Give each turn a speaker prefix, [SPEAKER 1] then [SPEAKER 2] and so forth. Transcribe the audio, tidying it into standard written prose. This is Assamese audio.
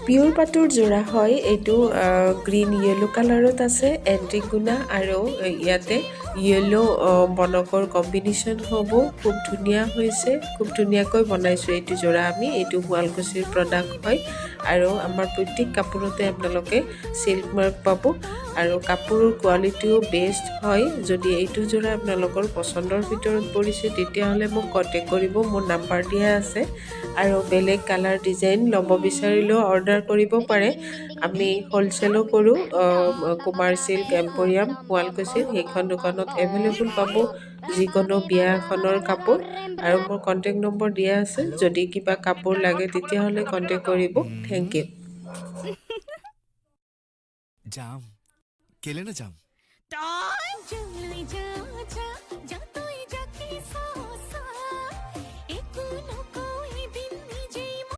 [SPEAKER 1] পিয়ৰ পাটৰ যোৰা হয় এইটো গ্ৰীণ য়েলো কালাৰত আছে এণ্টিগুনা আৰু ইয়াতে য়েলো বনকৰ কম্বিনেশ্যন হ'ব খুব ধুনীয়া হৈছে খুব ধুনীয়াকৈ বনাইছোঁ এইটো যোৰা আমি এইটো শুৱালকুছিৰ প্ৰডাক্ট হয় আৰু আমাৰ প্ৰত্যেক কাপোৰতে আপোনালোকে চিল্ক মাৰ্ক পাব আৰু কাপোৰৰ কোৱালিটিও বেষ্ট হয় যদি এইটো যোৰা আপোনালোকৰ পচন্দৰ ভিতৰত পৰিছে তেতিয়াহ'লে মোক কণ্টেক্ট কৰিব মোৰ নাম্বাৰ দিয়া আছে আৰু বেলেগ কালাৰ ডিজাইন ল'ব বিচাৰিলেও অৰ্ডাৰ কৰিব পাৰে আমি হ'লচেলো কৰোঁ কুমাৰ চিল্ক এম্পৰিয়াম শুৱালকুছিত সেইখন দোকানত এভেইলেবল পাব যিকোনো বিয়া এখনৰ কাপোৰ আৰু মোৰ কণ্টেক্ট নম্বৰ দিয়া আছে যদি কিবা কাপোৰ লাগে তেতিয়াহ'লে কণ্টেক্ট কৰিব থেংক ইউ
[SPEAKER 2] যাম কেলে না যাম